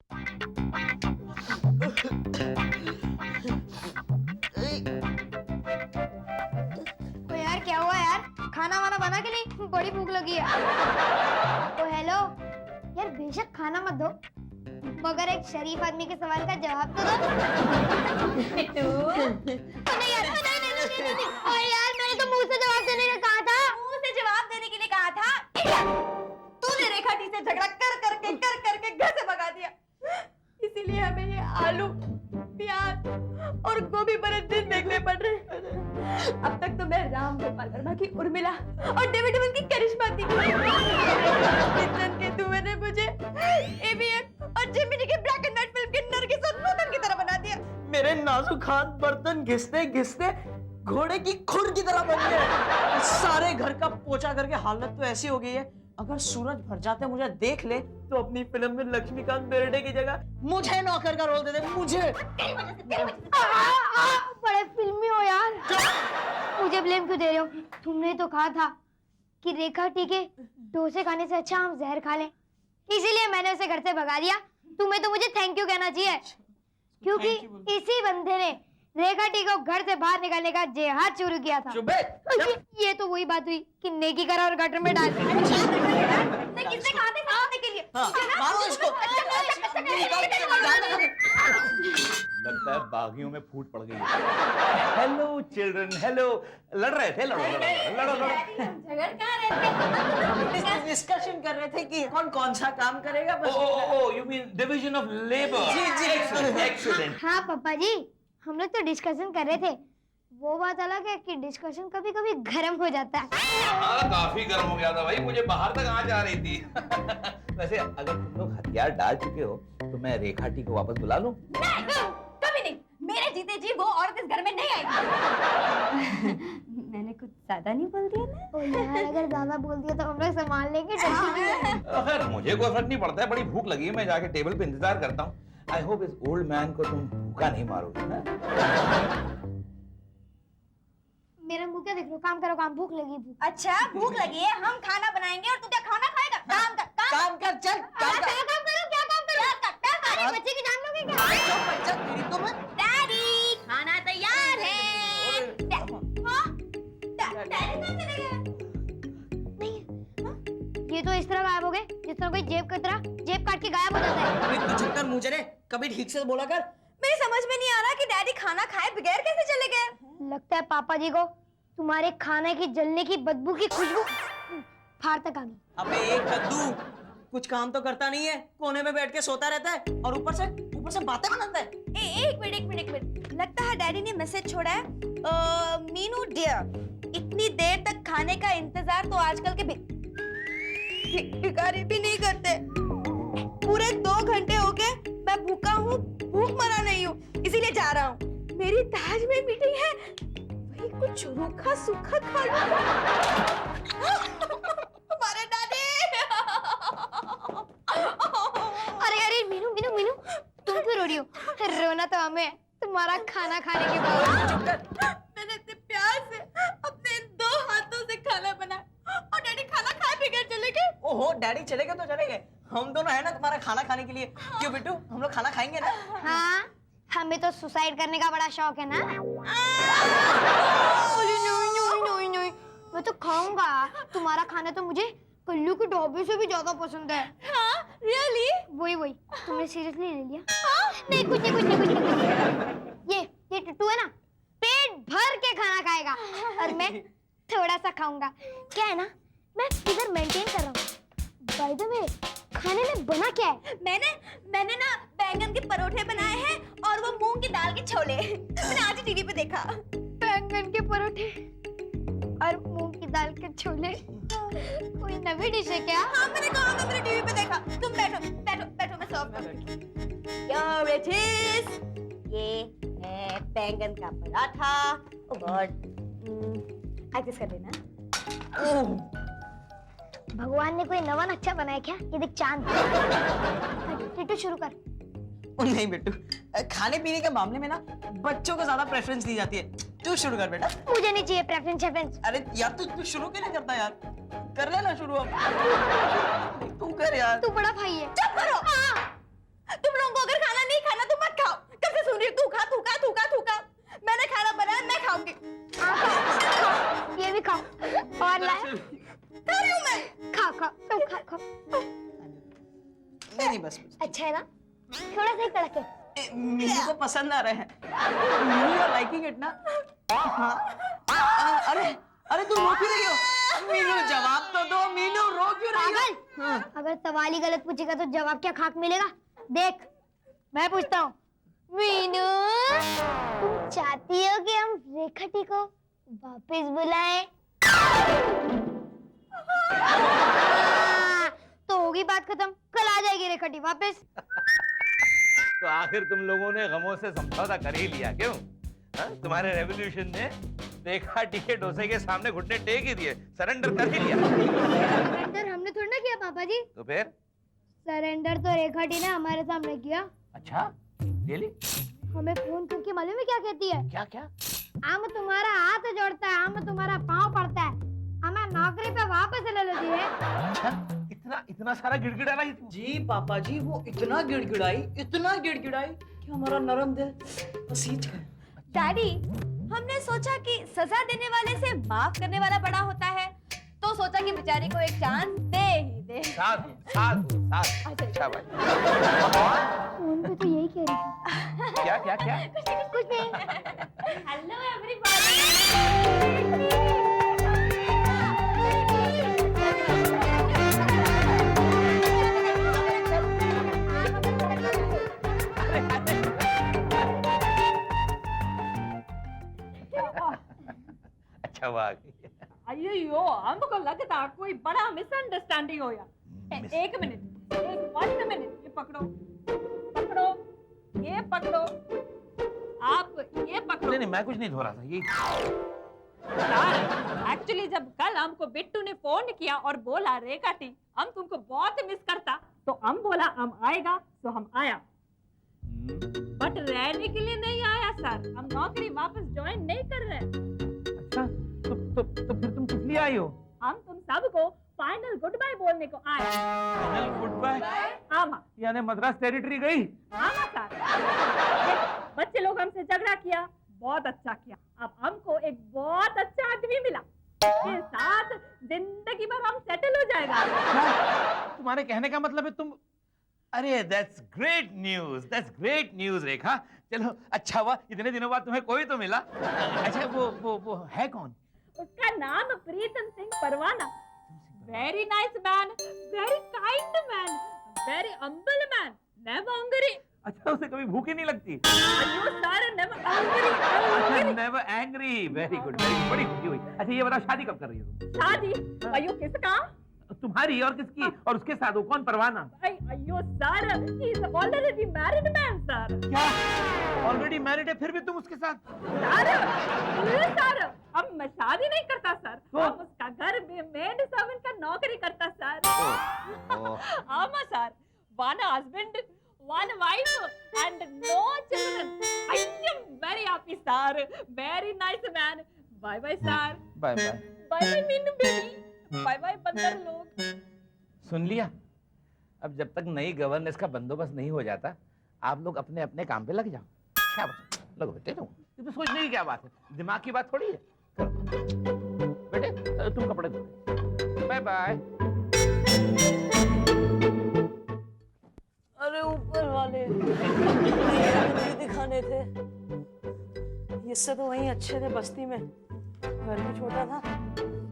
तो यार क्या हुआ यार, खाना वाना बना के नहीं? बड़ी भूख लगी है। तो हेलो यार, बेशक खाना मत दो, मगर एक शरीफ आदमी के सवाल का जवाब तो दो। बिट्टू नहीं यार, नहीं। ओए यार, मैंने तो मुंह से जवाब देने का कहा था। मुंह से जवाब देने के लिए कहा था। तूने रेखा दी से झगड़ा कर करके घर से भगा दिया, इसीलिए हमें ये आलू, प्याज और गोभी भरे दिन देखने पड़ रहे। अब तक तो मैं राम गोपाल वर्मा की उर्मिला और डेविड इवन की करिश्मा थी। किचन के धुएं ने मुझे एबीएन और जेमिनी के ब्लैक एंड व्हाइट फिल्म के नरगिस और नूतन की तरह बना दिया। मेरे नाजुक हाथ बर्तन घिसते घिसते घोड़े की खुर की तरह बन गए। सारे घर का पोछा करके हालत तो ऐसी हो गई है, अगर सूरज भर जाते मुझे देख ले तो अपनी फिल्म में लक्ष्मीकांत बेर्डे की जगह मुझे नौकर का रोल दे दे, मुझे। बड़े फिल्मी हो यार। मुझे ब्लेम क्यों दे रहे हो? तुमने तो कहा था कि रेखा टी के डोसे खाने से अच्छा हम जहर खा लें, इसीलिए मैंने उसे घर से भगा दिया। तुम्हें तो मुझे थैंक यू कहना चाहिए, क्योंकि इसी बंदे ने रेखा टी को घर से बाहर निकालने का जिहाद शुरू किया था। ये तो वही बात हुई कि नेकी करा और गटर में डाल दिया। किसने कहा था खाने के लिए? मारो इसको। लगता है बागियों में फूट पड़ गई है। Hello children, hello. लड़ रहे थे, लड़ो। झगड़ कहाँ रहे थे? डिस्कशन कर रहे थे कि कौन सा काम करेगा। बस ओह, you mean division of labor? Ji. Excellent. हाँ पापा जी, हम लोग तो डिस्कशन कर रहे थे। वो बात अलग है कि डिस्कशन कभी कभी गर्म हो जाता है। हाँ, काफी गर्म हो गया था भाई, मुझे बाहर तक आ जा रही थी। वैसे अगर तुम लोग हथियार डाल चुके हो तो मैं रेखा टी को वापस बुला लूं? नहीं, कभी नहीं। मेरे जीते जी वो औरत इस घर में नहीं आएगी। मैंने कुछ ज्यादा नहीं बोल दिया ना? ओ यार, अगर ज्यादा बोल दिया तो हम लोग संभाल लेंगे। खैर मुझे कोई फर्क नहीं पड़ता है, बड़ी भूख लगी है, मैं जाके टेबल पे इंतजार करता हूँ। आई होप इस ओल्ड मैन को तुम भूखा नहीं मारोगे ना? मेरा मुंह क्या देख रहे हो? काम करो, काम। भूख लगी, भूख। अच्छा, भूख लगी है, हम खाना बनाएंगे और तू क्या खाना खाएगा? काम कर, काम कर, चल काम कर। क्या काम करो? क्या काम करो? अरे बच्चे की जान लोगे क्या? डैडी, खाना तैयार है। डैडी कहाँ चले गए? नहीं, ये तो इस तरह गायब हो गए जिस तरह कोई जेब कतरा जेब काट के गायब हो जाता है। तू चुप कर मुझे रे, कभी ठीक से बोला कर। मेरी समझ में नहीं आ रहा कि डैडी खाना खाए बगैर कैसे चले गए? लगता है पापा जी को तुम्हारे खाने की जलने की बदबू की खुशबू फाड़ तक आ गई। अबे एक कद्दू, कुछ काम तो करता नहीं है, कोने में बैठ के सोता रहता है और ऊपर से बातें बनाता है। एक मिनट। लगता है डैडी ने मैसेज छोड़ा है। मीनू डियर, इतनी देर तक खाने का इंतजार तो आजकल के भिखारी भी नहीं करते। पूरे 2 घंटे हो गए मैं भूखा हूँ, भूख मरा नहीं हूँ, इसीलिए जा रहा हूँ। मेरी ताज में मीटिंग है, वही कुछ रूखा सूखा खा लो। हमारे डैडी। अरे मीनू, तुम क्यों रो रही हो? रोना तो हमें है, तुम्हारा खाना खाने के बाद। मैंने इतने प्यार से अपने इन 2 हाथों से खाना बनाया और डैडी खाना खाए बगैर चले गए। ओहो, डैडी चले गए तो चले गए, हम दोनों है ना तुम्हारा खाना खाने के लिए। क्यों बिट्टू, हम लोग खाना खाएंगे ना? हाँ, हमें तो सुसाइड करने का बड़ा शौक है ना। नहीं, मैं तो खाऊंगा। तुम्हारा खाना तो मुझे कल्लू के ढाबे से भी ज्यादा पसंद है। हाँ, रियली? वही तुमने सीरियसली ले लिया? नहीं, कुछ नहीं। ये टट्टू है ना, पेट भर के खाना खाएगा और मैं थोड़ा सा खाऊंगा। क्या है ना, मैं फिगर मेंटेन कर रहा हूँ। बाय द वे, खाने में बना क्या है? मैंने ना बैंगन के परोठे बनाए हैं और वो मूंग की दाल के छोले। मैंने आज ही टीवी पे देखा। बैंगन के परोठे और मूंग की दाल के छोले, कोई नई डिश है क्या? हाँ, मैंने कहा था, मैंने टीवी पे देखा। तुम बैठो, मैं सर्व करूंगी। Here it is. ये है बैंगन का पराठा। Oh God, एडजस्ट कर लेना। भगवान ने कोई नवा नक्शा बनाया क्या? ये देख, चांद। टिट्टू शुरू कर। नहीं बिट्टू, खाने पीने के मामले में ना बच्चों को ज्यादा प्रेफरेंस दी जाती है। तू शुरू कर बेटा। मुझे नहीं चाहिए प्रेफरेंस। अरे यार तू शुरू क्यों नहीं करता यार? कर लेना शुरू अब। तू कर यार। तू बड़ा भाई है। चुप करो। तुम लोग नहीं बस अच्छा है ना? थोड़ा सा ही कड़क है। मीनू को पसंद आ रहे हैं। Meenu you are liking it ना? हाँ। अरे अरे तुम रो क्यों रही हो? मीनू जवाब तो दो। मीनू रो क्यों रही हो? पागल! हाँ। अगर सवाल ही गलत पूछेगा तो जवाब क्या खाक मिलेगा? देख, मैं पूछता हूँ। मीनू, तुम चाहती हो कि हम रेखाटी को वापस बुलाएं? तो होगी बात खत्म। कल आ जाएगी रेखाटी वापस। तो आखिर तुम लोगों ने गमों से समझौता कर ही लिया क्यों? हाँ? तुम्हारे रेवोल्यूशन ने रेखा टीके डोसे के सामने घुटने टेक ही दिए, सरेंडर कर ही लिया। सरेंडर हमने थोड़ा ना किया पापा जी। तो फिर? सरेंडर तो रेखाटी ने हमारे सामने किया। अच्छा, रियली? हमें फोन करके मालूम है क्या कहती है? क्या क्या? हम तुम्हारा हाथ जोड़ता है, हम तुम्हारा पाँव पड़ता है, हमें नौकरी पे वापस ले लेती है। अच्छा, इतना सारा गिड़गिड़ाना ही? जी पापा जी, वो इतना गिड़गिड़ाई कि हमारा नरम दिल पसीज गया। डैडी, हमने सोचा कि सजा देने वाले से माफ करने वाला बड़ा होता है, तो सोचा कि बेचारी को एक चांस दे ही दे। साधु। अच्छा भाई। फोन पे तो यही कह रही थी। क्या? कुछ नहीं। Hello everybody. अच्छा वाह। अयो हमको लगता कोई बड़ा मिसअंडरस्टैंडिंग हो गया। एक मिनट, एक 1 मिनट, ये पकड़ो, ये पकड़ो, आप ये पकड़ो। नहीं, मैं कुछ नहीं धो रहा था। ये एक्चुअली जब कल हमको बिट्टू ने फोन किया और बोला रेखाटी हम तुमको बहुत मिस करता, तो हम बोला हम आएगा, तो हम आया। बट रहने के लिए नहीं आया सर, हम नौकरी वापस ज्वाइन नहीं कर रहे। अच्छा, तो फिर तुम किस लिए आई हो? हम तुम सबको फाइनल गुड बाय बोलने को आए। Good bye? आमा यानी मद्रास टेरिटरी गई? आमा सर, बच्चे लोग हमसे झगड़ा किया, बहुत अच्छा किया। अब हमको एक बहुत अच्छा आदमी मिला, के साथ जिंदगी भर हम सेटल हो जाएगा। तुम्हारे कहने का मतलब है तुम? अरे दैट्स ग्रेट न्यूज रेखा। चलो अच्छा हुआ, इतने दिनों बाद तुम्हें कोई तो मिला। अच्छा वो है कौन? उसका नाम Pritam Singh Parwana. Very nice man, very kind man, very humble man, never hungry. अच्छा, उसे कभी भूख ही नहीं लगती? अयो सर, नेवर हंग्री। अच्छा, नेवर एंग्री। वेरी गुड, बड़ी खुशी हुई। अच्छा ये बताओ, शादी कब कर रही हो तुम? शादी? अयो किसका? तुम्हारी और किसकी? और उसके साथ वो कौन परवाना? अयो sir, he is already married man sir. क्या? ऑलरेडी मैरिड है फिर भी तुम उसके साथ? सर अब मैं शादी नहीं करता सर, तो? हम उसका घर में मेड सर्वेंट का नौकरी करता सर। आमा sir, one husband, one wife and no children. I am very happy sir, very nice man. Bye bye sir. Bye bye. Bye bye Meenu baby, bye bye बंदर लोग। सुन लिया? अब जब तक नई गवर्नेंस का बंदोबस्त नहीं हो जाता, आप लोग अपने अपने काम पे लग जाओ। क्या बात? लगो बेटे, लगो। ये तो सोचने की क्या बात है, दिमाग की बात थोड़ी है। करो बेटे, तुम कपड़े धो। Bye bye. अरे ऊपर वाले मुझे दिखाने थे, इससे तो वहीं अच्छे थे बस्ती में। घर भी छोटा था,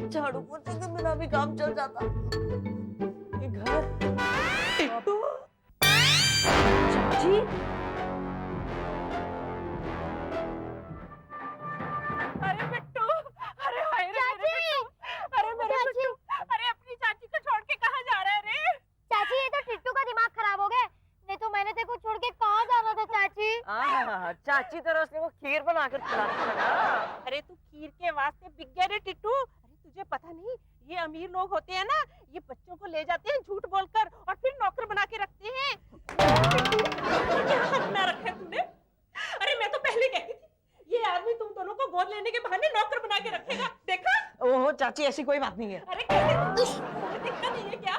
झाड़ू पोछे के बिना भी काम चल जाता। ये घर चाची, अरे बिट्टू, अरे हाय रे मेरे बिट्टू, अरे मेरे बिट्टू, अरे अपनी चाची को छोड़ के कहाँ जा रहा है रे? चाची, ये तो टिट्टू का दिमाग खराब हो गया। नहीं तो मैंने तेरे को छोड़ के कहाँ जाना था चाची? चाची तरह से वो खीर बनाकर खिलाती है ना। अरे तू खीर के वास्ते बिक गया रे टिट्टू। अरे तुझे पता नहीं, ये अमीर लोग होते हैं ना, ये बच्चों को ले जाते हैं झूठ बोलकर और फिर नौकर बना के रखते हैं। क्या हक रखा तूने? अरे मैं तो पहले कहती थी, ये आदमी तुम दोनों को गोद लेने के बहाने नौकर बना के रखेगा। देखा? ओहो चाची, ऐसी कोई बात नहीं है। अरे कैसे दिखता नहीं है क्या?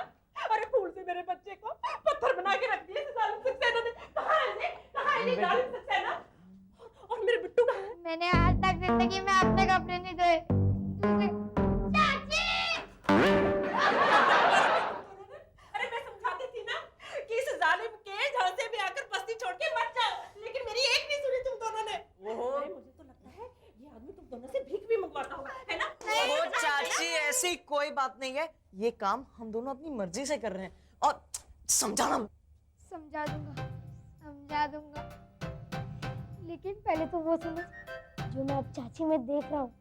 अरे फूल से मेरे बच्चे को पत्थर बना के रख दिया जालिम सक्सेना ने। कहाँ है ये जालिम सक्सेना? और मेरे बिट्टू कहाँ है? मैंने आज तक जिंदगी में अपने कपड़े नहीं धोए। चाची! अरे मैं समझाती थी ना कि इस कोई बात नहीं है, ये काम हम दोनों अपनी मर्जी से कर रहे हैं। और समझाना। समझा दूंगा, लेकिन पहले तो वो समझ जो मैं अब चाची में देख रहा हूँ।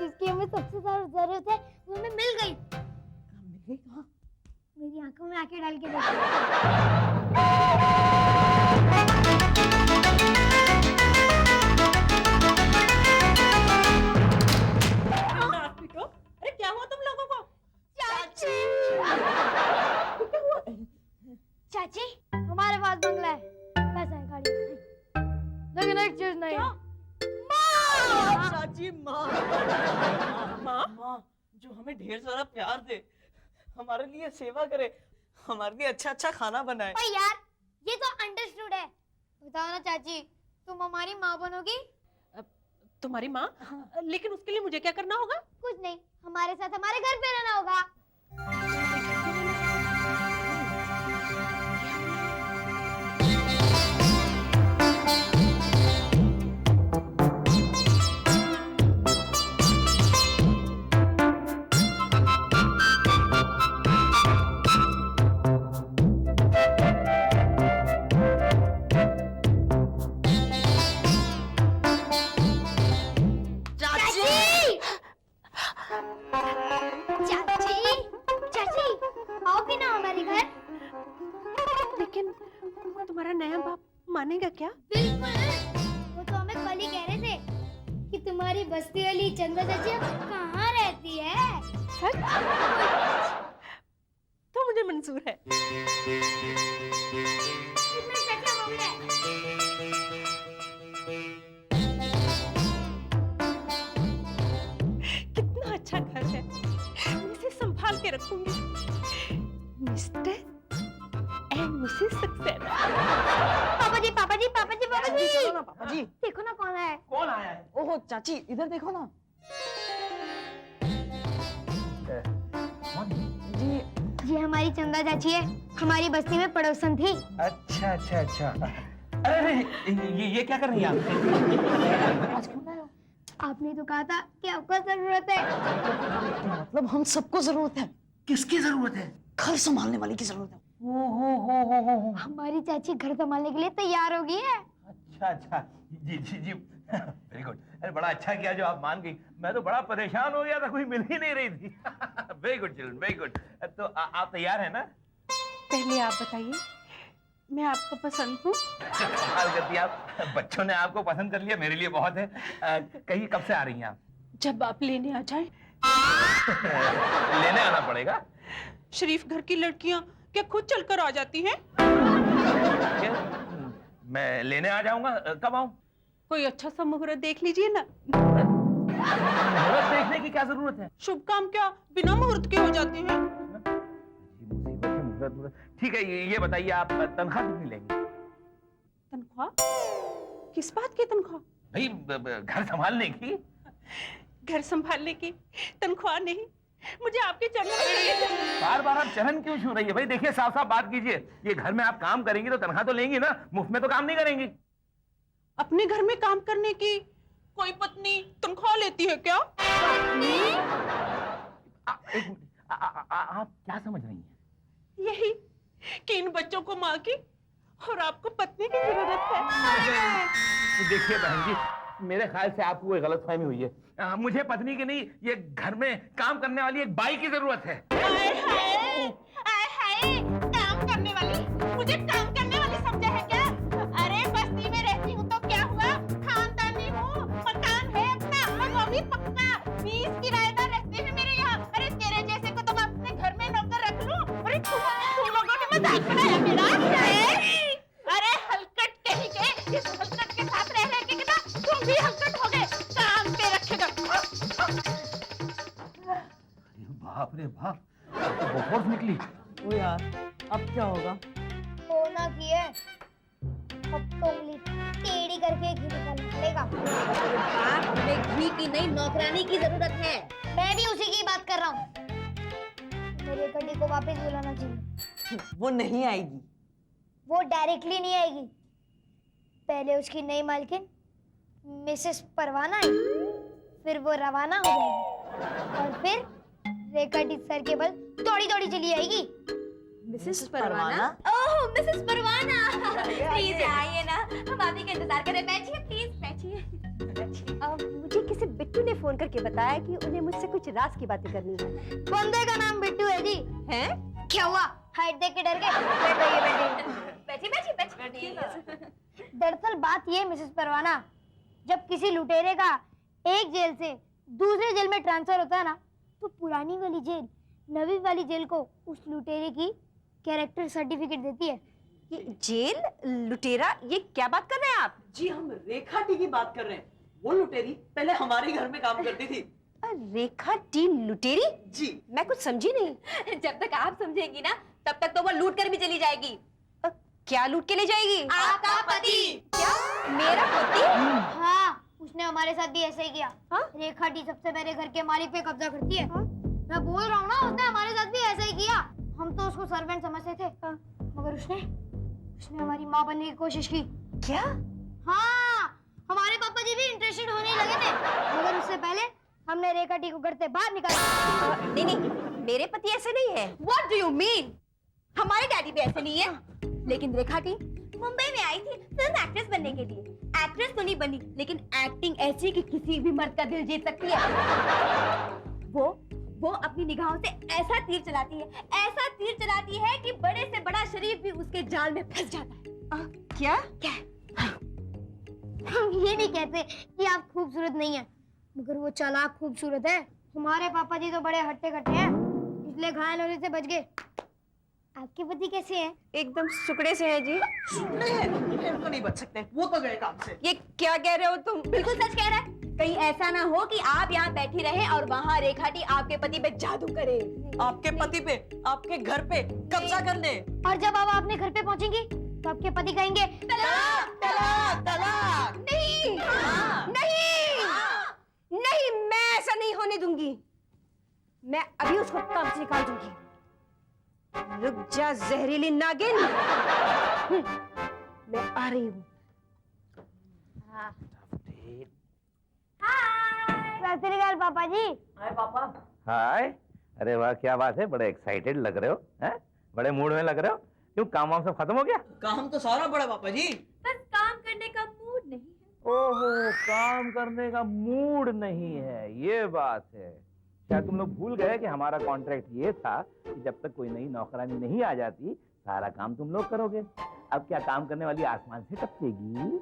जिसकी हमें सबसे ज्यादा जरूरत है वो हमें मिल गई। कहाँ? मेरी आंखों में आंखें डाल के देखो। अरे क्या हुआ तुम लोगों को? चाची, चाची हमारे पास बंगला है, पैसा है, गाड़ी है, लेकिन एक चीज नहीं है। चाची माँ, माँ जो हमें ढेर सारा प्यार दे, हमारे लिए सेवा करे, हमारे लिए अच्छा अच्छा खाना बनाए। ओए यार, ये तो अंडरस्टूड है। बताओ ना चाची, तुम हमारी माँ बनोगी? तुम्हारी माँ? लेकिन उसके लिए मुझे क्या करना होगा? कुछ नहीं, हमारे साथ हमारे घर पे रहना होगा। तुम्हारा नया बाप मानेगा क्या? बिल्कुल, वो तो हमें कल ही कह रहे थे कि तुम्हारी बस्ती वाली चंदा चाची अब कहाँ रहती है। सच? तो मुझे मंजूर है। कितना चाचा हो गया? कितना अच्छा घर है, मैं इसे संभाल के रखूंगी। Mister and Mrs Saxena. पापा जी, पापा जी, पापा जी, पापा जी, चलो ना पापा जी। देखो ना कौन है। कौन आया है? ओहो चाची, इधर देखो ना। जी ये हमारी चंदा चाची है, हमारी बस्ती में पड़ोसन थी। अच्छा अच्छा अच्छा। अरे ये क्या कर रही हैं आप? आज क्यों आए हो? आपने तो कहा था कि आपको जरूरत है। मतलब हम सबको जरूरत है। किसकी जरूरत है? घर संभालने वाली की जरूरत है। हो। हमारी चाची घर संभालने के लिए तैयार हो गई है। अच्छा अच्छा, जी जी जी, वेरी गुड। अरे बड़ा अच्छा किया जो आप मान गई, मैं तो बड़ा परेशान हो गया था, कोई मिल ही नहीं रही थी। Very good children, very good. तो आप तैयार हैं ना? पहले आप बताइए, मैं आपको पसंद हूँ? कमाल करती हैं आप, बच्चों ने आपको पसंद कर लिया, मेरे लिए बहुत है। कहीं कब से आ रही हैं आप? जब आप लेने आ जाए। लेने आना पड़ेगा? शरीफ घर की लड़कियाँ क्या खुद चलकर आ जाती हैं? क्या? मैं लेने आ जाऊंगा, कब आऊं? कोई अच्छा सा मुहूर्त देख लीजिए ना। मुहूर्त देखने की क्या जरूरत है? शुभ काम क्या बिना मुहूर्त के हो जाते हैं? मुसीबत है, मुहूर्त। ठीक है, ये बताइए आप तनख्वाह कितनी लेंगे? तनख्वाह? किस बात की तनख्वाह? भाई घर संभालने की। घर संभालने की तनख्वाह नहीं, मुझे आपके चरणों। बार बार आप चरण क्यों छू रही है? भाई देखिए, साफ साफ बात कीजिए, ये घर में आप काम करेंगी तो तनख्वाह तो लेंगी ना, मुफ्त में तो काम नहीं करेंगी। अपने घर में काम करने की कोई पत्नी तनख्वाह लेती है क्या? आप क्या समझ रही हैं? यही कि इन बच्चों को माँ की और आपको पत्नी की जरूरत है। देखिए बहन जी, मेरे ख्याल से आपको कोई गलतफहमी हुई है। मुझे पत्नी की नहीं, ये घर में काम करने वाली एक बाई की जरूरत है। आए हाय, काम करने वाली? मुझे काम करने वाली समझा है क्या? अरे बस्ती में रहती हूँ तो क्या हुआ, खानदानी हूँ, मकान है अपना और वो भी पक्का। 20 किराएदार रहते हैं मेरे यहाँ। अरे तेरे जैसे को तो मैं अपने घर में नौकर रख लूँ। अरे तुम लोगों ने मजाक बनाया मेरा? अरे हलकट कहीं के, इस हलकट के साथ रह के ना तुम भी हलकट हो गए। काम पे रखेगा। बाप रे बाप, तो बहुत निकली। ओ यार, अब क्या होगा? होना की है, अब तो उंगली टेढ़ी करके घी निकालना पड़ेगा। हमें घी की नहीं नौकरानी की जरूरत है। मैं भी उसी की बात कर रहा हूँ। मेरे कटी को वापस बुलाना चाहिए। वो नहीं आएगी। वो डायरेक्टली नहीं आएगी, पहले उसकी नई मालकिन मिसेस परवाना आई, फिर वो रवाना हो जाएगी और फिर रेखा टी सर के बल दौड़ी दौड़ी चली आएगी। Mrs Parwana? Oh Mrs Parwana, please आइए ना, हम आप ही का इंतजार कर रहे हैं। बैठिए प्लीज, बैठिए। मुझे किसी बिट्टू ने फोन करके बताया कि उन्हें मुझसे कुछ राज की बातें करनी है। बंदे का नाम बिट्टू है जी। हैं? क्या हुआ, हाइट देख के डर गए? बैठिए बैठिए बैठिए। दरअसल बात ये मिसेस परवाना, जब किसी लुटेरे का एक जेल से दूसरे जेल में ट्रांसफर होता है ना, तो पुरानी वाली जेल नवी वाली जेल को उस लुटेरे की कैरेक्टर सर्टिफिकेट देती है। ये जेल, लुटेरा, ये क्या बात कर रहे हैं आप? जी हम रेखा टी की बात कर रहे हैं। वो लुटेरी पहले हमारे घर में काम करती थी। रेखा टी लुटेरी? जी मैं कुछ समझी नहीं। जब तक आप समझेंगी ना, तब तक तो वो लूट कर भी चली जाएगी। क्या लूट के ले जाएगी? आपका पति। क्या? मेरा पति? हाँ, उसने हमारे साथ भी ऐसा ही किया। हाँ? रेखा टी सबसे पहले घर के मालिक पे कब्जा करती है। मैं बोल रहा हूँ ना, उसने हमारे साथ भी ऐसा ही किया। हम तो उसको सर्वेंट समझते थे, मगर उसने हमारी माँ बनने की कोशिश की। क्या? हाँ, हमारे पापा जी भी इंटरेस्टेड होने लगे थे, मगर उससे पहले हमने रेखा टी को घर से बाहर निकाला। नहीं नहीं, मेरे पति ऐसे नहीं है। What do you mean? हमारे डैडी भी ऐसे नहीं है। लेकिन रेखा टी मुंबई में आई थी फिल्म एक्ट्रेस बनने के लिए। एक्ट्रेस तो नहीं बनी, लेकिन एक्टिंग ऐसी कि किसी भी मर्द का दिल जीत सकती है। वो अपनी निगाहों से ऐसा तीर चलाती है कि बड़े से बड़ा शरीफ भी उसके जाल में फंस जाता है। क्या? हम ये नहीं कहते कि आप खूबसूरत नहीं हैं, मगर वो चालाक खूबसूरत है। हमारे पापा जी तो बड़े हट्टे कट्टे हैं, इसलिए घायल होने से बच गए। आपके पति कैसे हैं? एकदम सुकड़े से है जी। सुनते हैं, हम तो नहीं बच सकते, वो तो गए काम से। ये क्या कह रहे हो तुम? बिल्कुल सच कह रहा है। कहीं ऐसा ना हो कि आप यहाँ बैठी रहे और वहाँ रेखा टी आपके पति पे जादू करे। आपके पति पे, आपके घर पे कब्जा कर ले। और जब आप अपने घर पे पहुंचेंगी तो आपके पति कहेंगे तलाक तलाक तलाक। नहीं, नहीं, मैं ऐसा नहीं होने दूंगी। मैं अभी उसको काम से निकाल दूंगी। रुक जा जहरीली नागिन, मैं आ रही हूँ। सत श्री अकाल पापा जी। हाय, अरे वाह क्या बात है, बड़े एक्साइटेड लग रहे हो हैं? बड़े मूड में लग रहे हो। क्यों, काम वाम सब खत्म हो गया? काम तो सारा बड़ा पापा जी। बस काम करने का मूड नहीं है। ओहो, काम करने का मूड नहीं है, ये बात है। क्या तुम लोग भूल गए कि हमारा कॉन्ट्रैक्ट ये था कि जब तक कोई नई नौकरानी नहीं आ जाती सारा काम तुम लोग करोगे। अब क्या काम करने वाली आसमान से टपकेगी?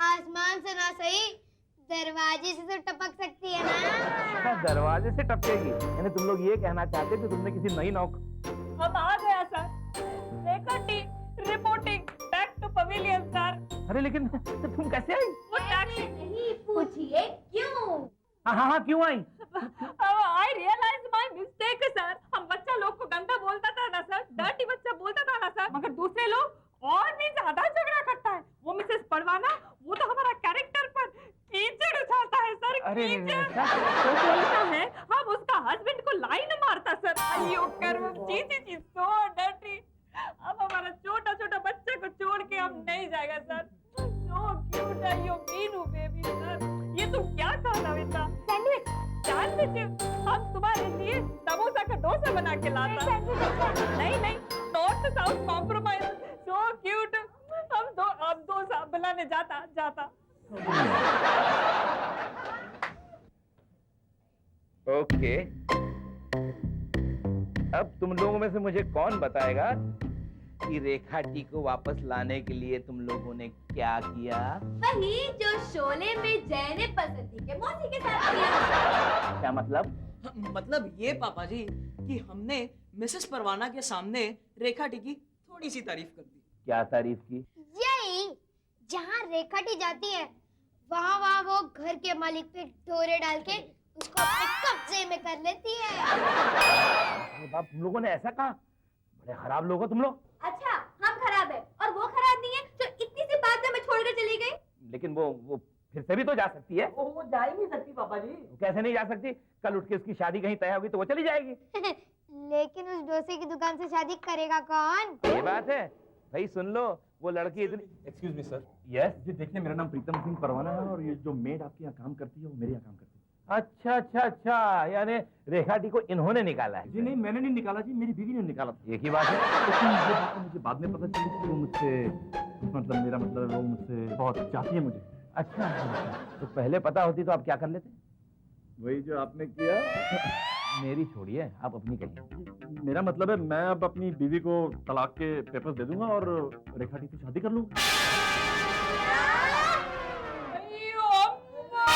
आसमान से ना सही, दरवाजे से तो टपक सकती है ना। दरवाजे से टपकेगी? यानी तुम लोग ये कहना चाहते कि तुमने किसी नई नौकर। हम आ गया sir. Rekha T reporting back to pavilion sir. अरे लेकिन तुम कैसे आई? वो टैक्सी। नहीं पूछिए क्यों। हाँ, क्यों आई? आई रियलाइज माय मिस्टेक सर। हम बच्चा लोग को गंदा बोलता था ना सर, डर्टी बच्चा बोलता था ना सर, मगर दूसरे लोग और भी ज्यादा झगड़ा करता है। वो मिसेस परवाना, वो तो हमारा कैरेक्टर पर कीचड़ उछालता है सर। अरे कीचड़। वो बोलता है हम उसका हस्बैंड को लाइन मारता सर। अयो कर्म, ची सो डर्टी। अब हमारा छोटा छोटा बच्चा को छोड़ के हम नहीं जाएगा सर। सो क्यूट है यू मीनू बेबी सर। ये तुम क्या खाना बेटा? सैंडविच। सैंडविच? हम तुम्हारे लिए समोसा का डोसा बना के लाता। नहीं, north south compromise. So cute. हम दो साहब बनाने जाता। ओके, अब तुम लोगों में से मुझे कौन बताएगा कि रेखा टी को वापस लाने के लिए तुम लोगों ने क्या किया? वही जो शोले में जय ने पसंदी के मौसी के साथ किया। क्या मतलब? मतलब ये पापा जी कि हमने मिसेस परवाना के सामने रेखा टी की थोड़ी सी तारीफ कर दी। क्या तारीफ की? यही, जहाँ रेखा टी जाती है वहाँ वो घर के मालिक पे डोरे डाल के उसको अपने कब्जे में कर लेती है। अरे बाप, तुम लोगों ने ऐसा कहा? बड़े खराब लोग हो तुम लोग। अच्छा, हम खराब है और वो खराब नहीं है तो इतनी सी बात में हमें छोड़कर चली गई। लेकिन वो फिर से भी तो जा सकती है। वो जा ही नहीं सकती पापा जी। कैसे नहीं जा सकती? कल उठ के उसकी शादी कहीं तय होगी तो वो चली जाएगी। लेकिन उस डोसे की दुकान से शादी करेगा कौन? ये बात है। भाई सुन लो, वो लड़की इतनी। Excuse me sir, yes. ये देखिए मेरा नाम प्रीतम सिंह परवाना है और ये जो मेड आपके यहाँ काम करती है वो मेरे यहाँ काम करती है। अच्छा अच्छा अच्छा, यानी रेखा टी को इन्होंने निकाला है? जी नहीं, मैंने नहीं निकाला जी, मेरी बीवी ने निकाला था। एक ही बात है। लेकिन ये बात तो मुझे बाद में पता चली कि वो मुझसे, मतलब मेरा मतलब वो मुझसे बहुत चाहती है मुझे। अच्छा, तो पहले पता होती तो आप क्या कर लेते? वही जो आपने किया। मेरी छोड़िए, आप अपनी कहिए। मेरा मतलब है मैं अब अपनी बीवी को तलाक के पेपर्स दे दूंगा और रेखा टी से शादी कर लूंगा। अयो अम्मा!